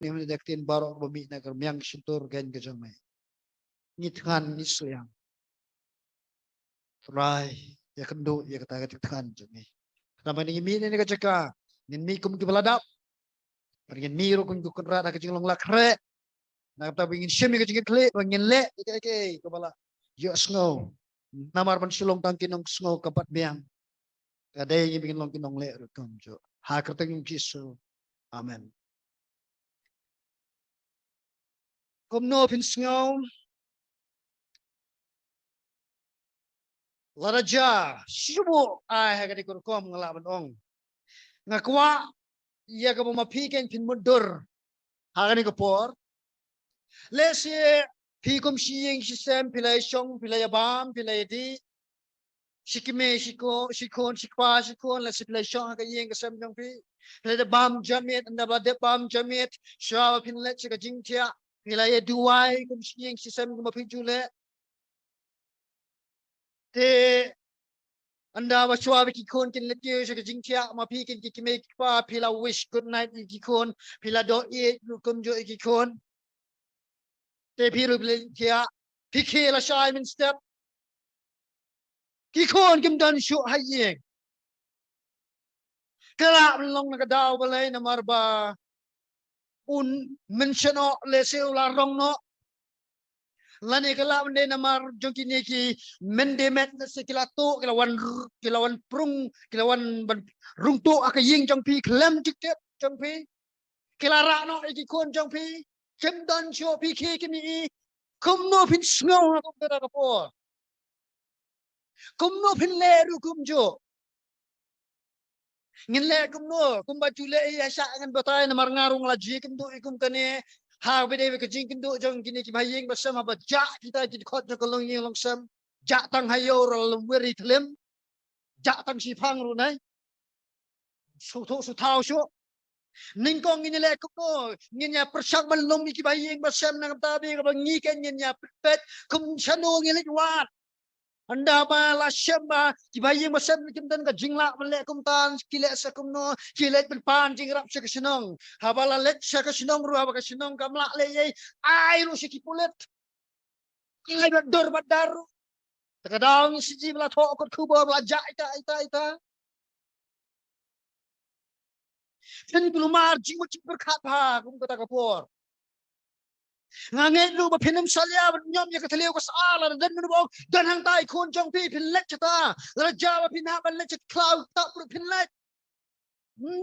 ni mendekin barok bumi nak miang sentur gen ke jamai. Nitkan nisliang. Rai ya kendo ya kata kan jamai. Nama ni mi ni keceka. Nin mi kum kibaladap. Pergin mi ro kum kunra nak jinglong lakre. Nak ta bingin shemi ke jingit kle bingin le ke kepala. Yo snow. Namar pan sulong tangkinong snow kapat miang. Kadai yang bingin long kinong le ro jo. Ha kerteng Yesus. Amen. Kom no pin snow. Laraja, siapa ai hagadi kurkom ngalaban ong. Ngakwa ia ka mapiken pin mundur. Hagani ko por. Lesi pikum siyeng sisem pilay song pilay abam pilay di. Sikime sikon lesi pilay song hagayeng kasem jong pi. Pilay bam jamit anda bade bam jamit. Shaw pin let sika jingtia. Pilay duai kum siyeng sisem kumapijule. Te anda waswa ki kon kin letye se jing tia ma pi kin ki me pa pila wish good night ki kon pila do e kum jo ki kon te pi ru tia pi ke la shai min step ki kon kim dan shu haye kala long na daw balay na marba un mentiono le se la rong no lani kala mende namar jongki neki mende met se kilato kilawan prung kilawan rungto akaying jongpi klem tiket jongpi kilara no iki kon jongpi kem dan sho pi ke kimi kum no pin snow kum bera kapo kum no pin le ru kum jo ngin le kum no kum baju le ya sha ngan batai namar ngarung laji kum do ikum kane ha bede ke jing kindo jong kini ki baying bersama ba ja kita jadi khot jo longïng longsam ja tang hayo ro weri thlem ja tang si phang ru nai su tho su thao shu ning kong ngin le ko ngin ya persak man long ki baying bersam nang ta bi ka ngi ken ngin ya pet kum chano ngin le wat anda ba la shamba ki baying bersam kim dan ka jingla le kum tan kile sa kum no kile pen pan jing rap sa kasinong habala let sa kasinong ru ha ka sinong kamla le ye ai ru si pulet ai ba dor ba daru kadang si ji bla tho ko khu ba ja ita pen pelumar jing mo cik berkat ha kum kata kapor ngangen lu ba pinam salya nyom ya kathleu ko sala dan nu dan hang tai khon jong pi pin let chata la jawa pin ha ban let cloud tak pro pin let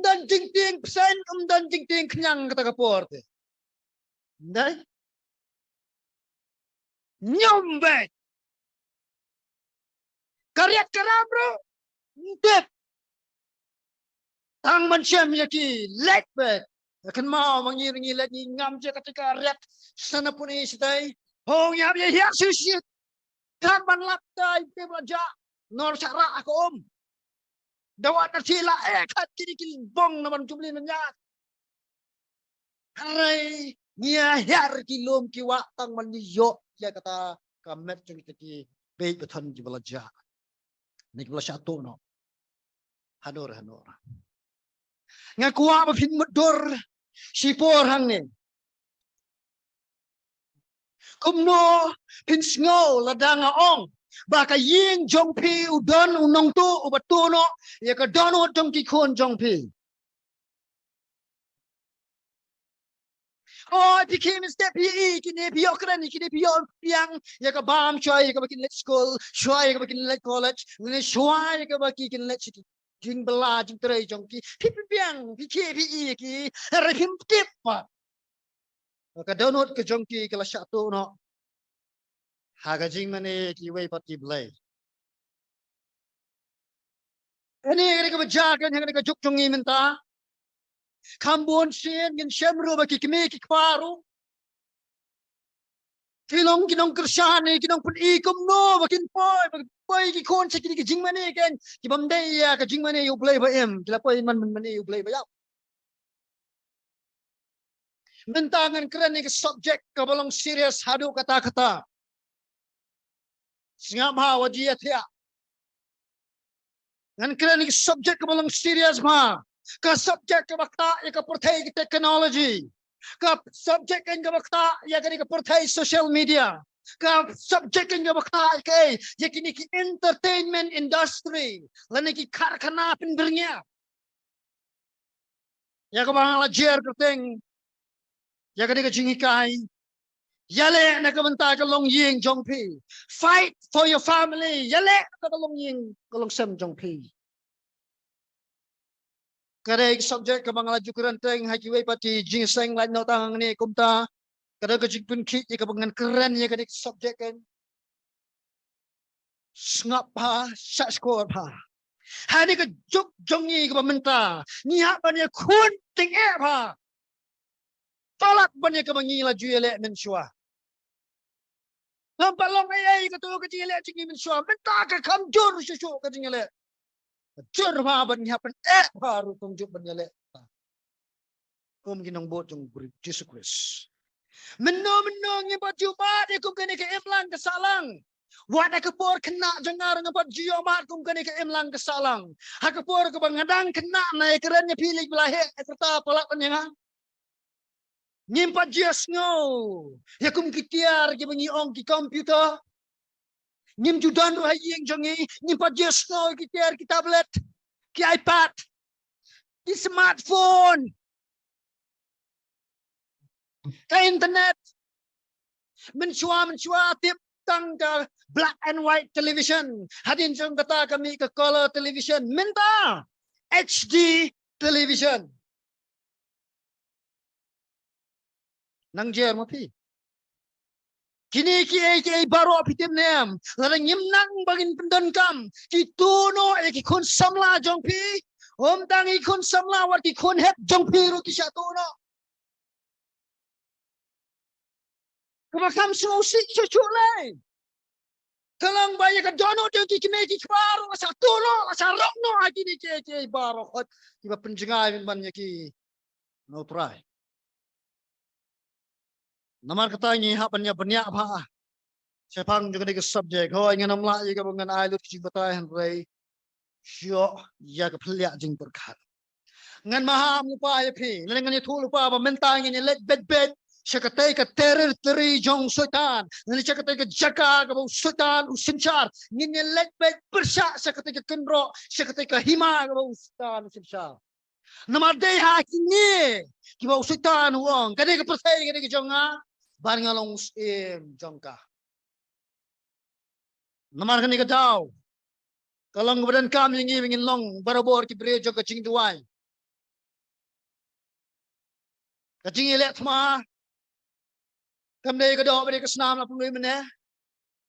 dan jing ting sen dan jing ting knyang kata kapor te dai nyom be karyat karam bro dep tang man syam yaki let be kan mau mengiringi lagi ngam je ketika riat sana pun istai hong ya ya susit kan man laptai pe belajar nor cara aku dawat tercila kat kiri bong naman jumlin nya hai nia har kilom kiwa tang man yo ya kata kamet jeng teki be beton ji belajar nik belajar tu no hanor ngakua ba pin mudur sipor hang ni kumno pin sngo ladang ong ba ka ying jong pi udon unong tu ubatuno ya ka dono jong ki khon jong pi oh became step pi kini pi okran kini pi piang ya ka bam choi ka bakin let school choi ka bakin let college ni choi ka bakin let jing bela jing trai jong ki pi piang pi ki rahim tip pa ka download ke jong ki kala satu no haga jing mane ki wei pat ki blai ini ka bajakan yang ka juk jongi menta kambon sien ngin syamru ba ki kimi ki paru kinong kershane kinong pun ikum no bakin poi ki kon se ki jing mane ken ki bam dei ya ka jing mane you play ba em kila poi man mane you play ba ya mentangan keren ni subjek ka balong serious hadu kata singap ha wajia thia ngan keren ni subjek ka balong serious ma ka subjek ka bakta ka perthai ki technology Kap subject kan ka bakta ya kani ka perthai social media. Kap subject kan ka bakta kay ya kini ki entertainment industry. Lani ki karkhana pinbernya. Ya ka bang lajer kerteng. Ya kani ka jingikai. Ïaleh na ka bynta ka longïng jong pi. Fight for your family. Ïaleh ka longïng ka longsem jong pi. Kadai subject ka bang laju kerenteng hakiway pati jingseng lain no tang ni kumta. Kadai ka jingpun ki ka bangan keren ya kadai subject kan. Ngap pa, sak skor pa. Hani ka juk jongi ka bynta. Niha pa niya kun ting e pa. Talat pa niya ka bangi laju ïaleh mensua. Nampak long ay kata ka ïaleh chingi mensua. Bynta ka kamjur susu ka ïaleh. Jur pa ban niya pan pa rutong juk ban ïaleh. Kum ginong bot yung Jesus Christ. Menong yung pajumat kum kani ka imlang kasalang. Wada ka por kena jangar ng pajumat kum kani ka imlang kasalang. Hakapor ka bangadang kena na ikeren niya pilih belahe serta palak niya nga. Nyimpat jas ngo. Ya kum kitiar ki bangiong ki komputer. Nyim judan rohaying jongi nyimpat jas ngo kitiar ki tablet, ki iPad, ki smartphone. Ka internet mensua tip tang ka black and white television hadin jong kata kami ke color television minta HD television nang jer mo pi kini ki baro pitim nem larang nyimnang bagin pendon kam ki tuno ki kun samla jong pi om tang ikun samla wat ki kun het jong pi ru ki sya tuno. Kemakam susi cucu lain. Kalang bayar ke dono dia kiki baru satu lo sarok no lagi ni ke baru hot tiba penjengai banyak ki no try. Namar kata ni hak banyak apa. Sepang juga ni ke subjek. Ho ingin namla juga dengan ailut kecil betai henry. Syok ya ke peliak jing berkat. Ngan maha lupa ya pi. Ngan ni tu lupa apa mentang ini let bed. Syakatai ka territory jong sultan. Nani syakatai ka jaka ka bau sultan usinchar. Nini letbet persyak syakatai ka kenro. Syakatai ka hima ka bau sultan usinchar. Namadai hakini. Ki bau sultan uang. Kadai ka persay kadai ka jonga. Bar ngalong usim jongka. Namar kani ka daw. Kalong badan kam yang ingin long barabor ki bre jong ka ching duai. Ka ching ilek tma. Kamdai ka daw bari ka snam la puluy mene.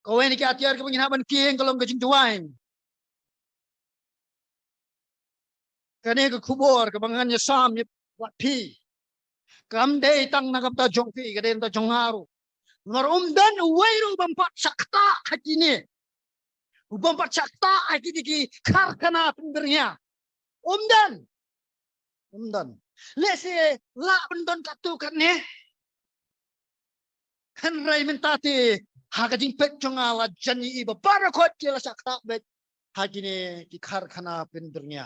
Kau ini ki atiar ka pengin haban kieng kalong ka ching duai. Kani ka kubor ka bangan niya sam niya wat pi. Kamdai tang nakapta jong pi ka den ta jong haru. Marumdan uwairu bampat sakta hakini. Bampat sakta hakini ki karkana pembernya. Umdan. Lese la bendon katu kan ne. Kan rai mentati hakajing pet jong ala jani iba barakot kila sakta bet hakini ki karkana pembernya.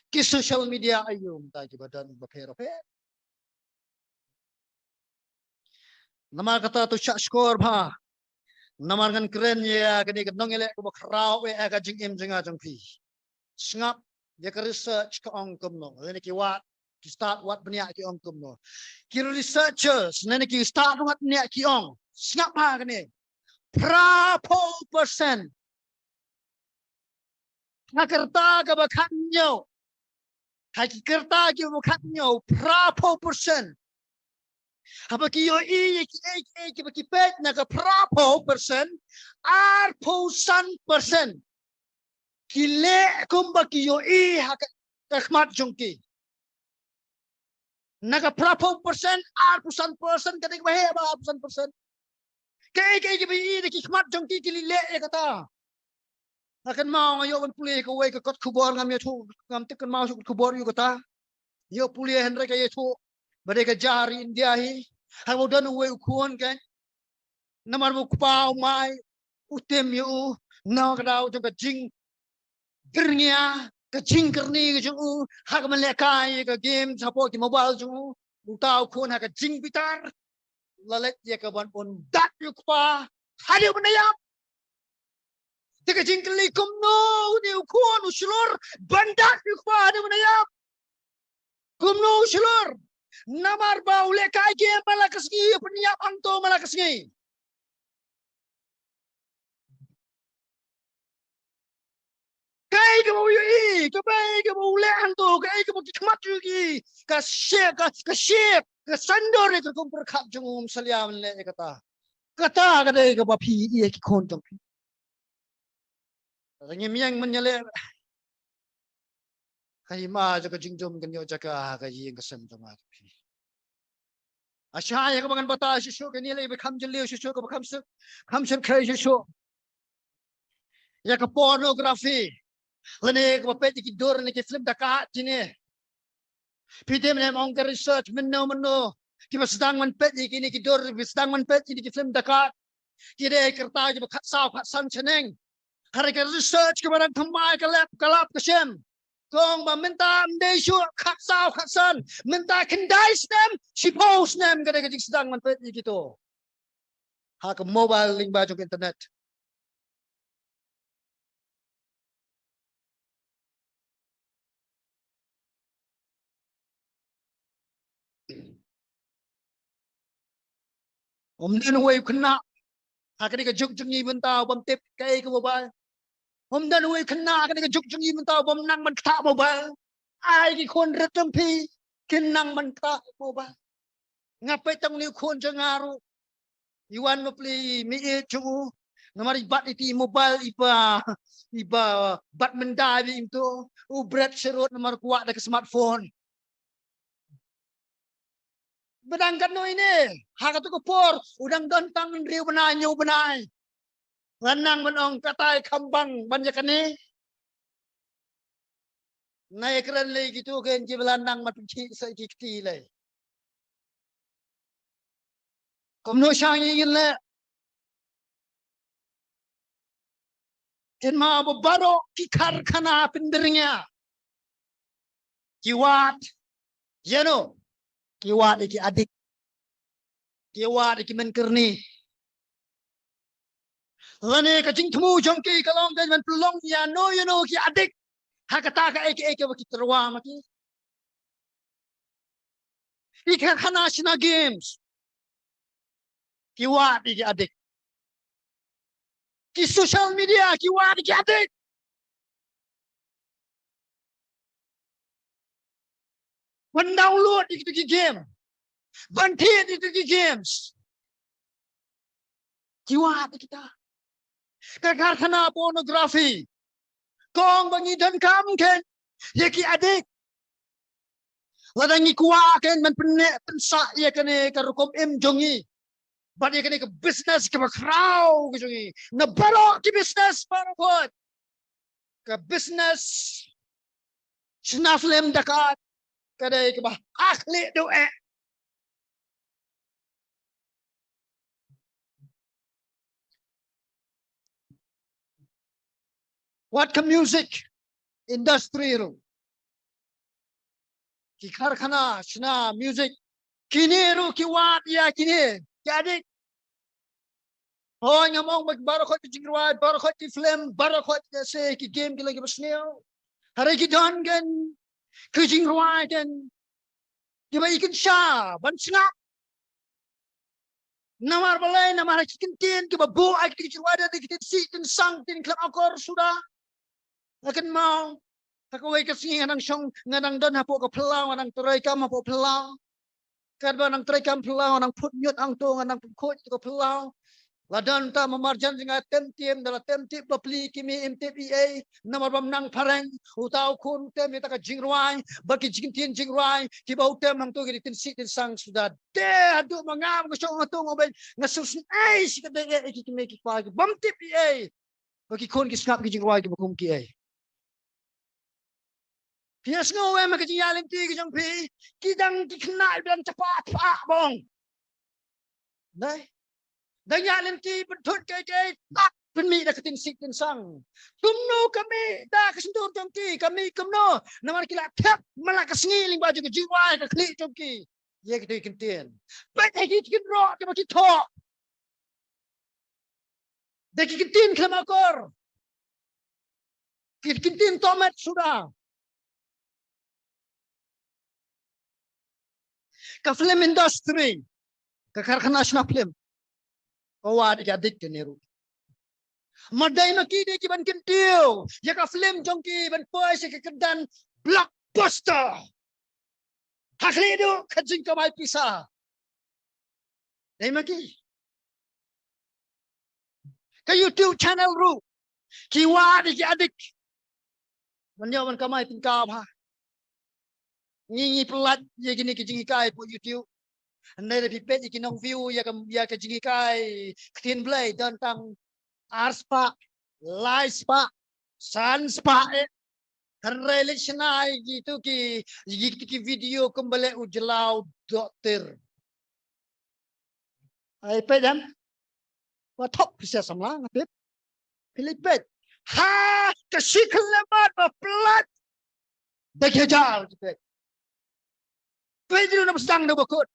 Ki social media ayum ta ki badan baperope. Namar kata tu syak skor ba. Namar kan keren ya kini kedong elek ko bakrau e ka jing im jinga jong pi. Sngap dia ke research ke ongkom no. Lene ki wat ki start wat benia ki ongkom no. Ki researchers lene ki start wat benia ki ong. Sngap ba kini. Prapo persen. Nakerta ka bakhanyo. Hakikerta ki bakhanyo prapo persen. Apa kiyo ki baki pet na ka prapo persen arpusan persen kile kumba kiyo haka kakmat jongki na ka prapo persen arpusan persen kati ka bahe ba arpusan persen kay ki bi ki kakmat jongki kilile kata akan mau ngayo kan pulih ko way ka kot kubor ngam yo tu ngam tik kan mau su kubor yo kata yo pulih henry kay tu bade ka jari India hi hang udan we ukuan kan namar mo kupao mai utem yo na ka daw jong ka jing gernya ka jing kerni ka jong hak melekai ka game sapo ki mobile jong Utau kun ha ka jing bitar. Lalet dia ka ban pun dat yuk pa. Hadi menayap. Tika jing kali kumno ni ukun usulur bandak yuk pa hadi menayap. Kumno usulur. Namar ba ule kai ke malakasgi peniap angto malakasgi. Kai ke mau yui, ke bai ke mau ule angto, kai ke mau kikmat yuki. Ka ship, ka sandor ni ka kumpur kap jengum saliam le kata. Kata kada ke ba pi ie ki kon jong pi. Ngim yang menyele. Kai ma jaga jingjum kan yo jaga ka ying ka sem jong pi. Asya ya ka bangan bata shisho ka ni le be kham jeliu shisho ka kham sen khai shisho. Ya ka pornography. Lene ka pet ki dor ni ki film daka jine. Pidem ne mong ka research menno. Ki sedang man pet ki ni ki dor sedang man pet ki film daka. Ki de kerta ki khat sao khat san cheneng. Hari ka research ka barang thamai ka lab ka shem. Kong ba minta mde shu khat sao khat san. Minta kendai snem suppose nem ka de ka sedang man pet ki to. Ha ka mobile link ba jong internet. Den way kena. Hakani ka juk jungi bentau bom tip kai ka mobile. Den way kena hakani ka juk jungi bentau bom nang man kha mobile. Ai ki kon retam pi kin nang man kha mobile. Ngapai tang ni kon jangaru. Iwan mo pli mi e chu. Namari bat iti mobile iba bat mendai itu. Ubret serut namar kuat dak smartphone. Bedangkan no ini. Hakatu ko por udang dontang riu benai nyu benai. Lanang menong katai kambang banyak ni. Nai keren lagi gitu kan jibelanang mat ci sakiti lay. Komno sang yin le. Ken ma baro ki karkhana pindernya. Kiwat. Jeno. Kiwat iki adik. Kiwat iki menkerni. Lane ka jing thmu jongki kalong den man pelong ya no you know ki adik. Hakata ka eke baki terwa maki. Ika khana sina games. Kiwat iki adik. Ki social media kiwat iki adik. Ban download iki ki game. Ban thiet iki ki games. Kiwat kita. Ka karkhana pornography. Kong bangi dan kam ken. Yaki adik. Ladangi kuwa ken man pensa ya kene karukom jongi. But ya kene ke business ke bakraw ke jongi. Na baro ki business para pot. Ke business snaflem dakat kadai ke bah akhli do e. What ke music industry ro. Ki karkhana shna music kini ro ki wat ya kini. Jadi oh ngamong barakot ki jingruat barakot ki film barakot se ki game ki lagi basneo. Hari ki don gan ki jingruat gan ki ba ikin sha ban snap. Namar balai namar ki kintin ki ba bo ai ki jingruat ada ki sit tin sang tin klap akor sudah. Akan mau takaway kasi nganang siyang nganang don hapo ka pelaw nganang turay kam hapo pelaw. Kadba nang turay kam pelaw nang putnyot ang to nganang pukot ka pelaw. Ladan ta mamarjan singa temtiem dala temtip bapli kimi MTPA namarbam nang pareng utaw kun tem ita ka jingruay baki jingtin jingruay kiba utem nang to ginitin sitin sang sudah de adu mangam ko siyang atong obay ngasusun ay sikada ikikimeki pa bam TPA baki kun kisnap ki jingruay kiba kum ki ay. Pias ngo em ka yalim ti ki jong pi kidang ki knal bilang cepat pa bong. Dai. Dang yalim ti pentut kay tak penmi dah ketin sik tin sang. Tumno kami dah kesentur jong ki kami kumno namar kila tap malak kesngiling baju ke jiwa ke klik jong ki. ye kita ikan tien bet hai kita ikan rock kita kita talk dek ikan tien kemakor kita ikan tien tomat sudah ke film industry ke karkhana nasional film kawat adik keniru madai maki de ki ban kintiu ya ka film jongki ban poi se ke kedan blockbuster hakli du kajing ka mai pisa dai maki ka YouTube channel ru ki wa de ki adik man yo man ka mai pin ka ba ngi pelat ye gini ki jingi kai po YouTube andai le pipet ki nong view ya ka jingi kai ktin blai dan tang arspa laispa sanspa relationai gitu ki video kembali ujelau dokter ai pedam wa top bisa samlang pip pilipet ha ke siklemat ba plat dekejar gitu pedro na sedang na bakut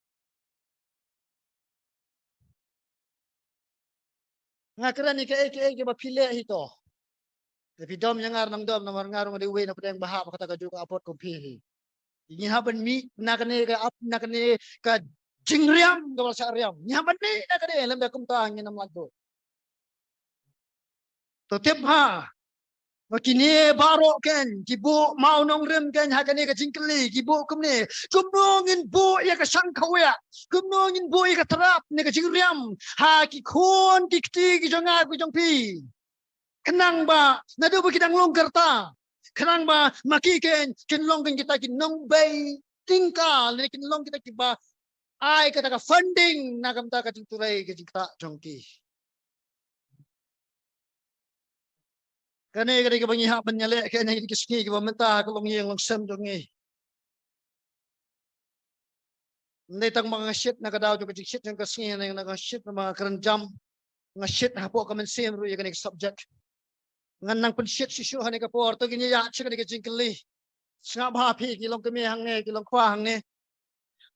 ngakran ke ba pile hito tapi dom yang ngar nang dom namar ngarung de we na pedang bahap kata ka juga apot kompi ini haban mi nakane ka ap nakane ka jingriam ka sa riam ni haban ni nakane lam da kumta ngin nam lago to tip ha makini baro ken kibu mau nong rem ken hakane ka jingkli kibu kumne kumnongin bu ya ka sangkawya kumnongin bu ya ka terap ne ka jingriam ha ki khon dikti ki jonga ku jongpi kenang ba nado ba kitang longgar ta kenang ba makiken kinlonggen kita kinong bay tingkal ni kinlong kita kiba ai kata ka funding nagam ta ka turai ka jikta jongki kane ka bangi ha banyale ka ni kiski ki bamenta ka longïng longsam jongi ndai tang mga shit na kadaw ka shit yung kasngi na mga shit na mga karanjam mga shit hapo ka man sim ru yung subject ngan nang penshit sisu hane ka por to gini ya chika ni ka jingkli snga ba phi ki long kami hang ne ki long kwa hang ne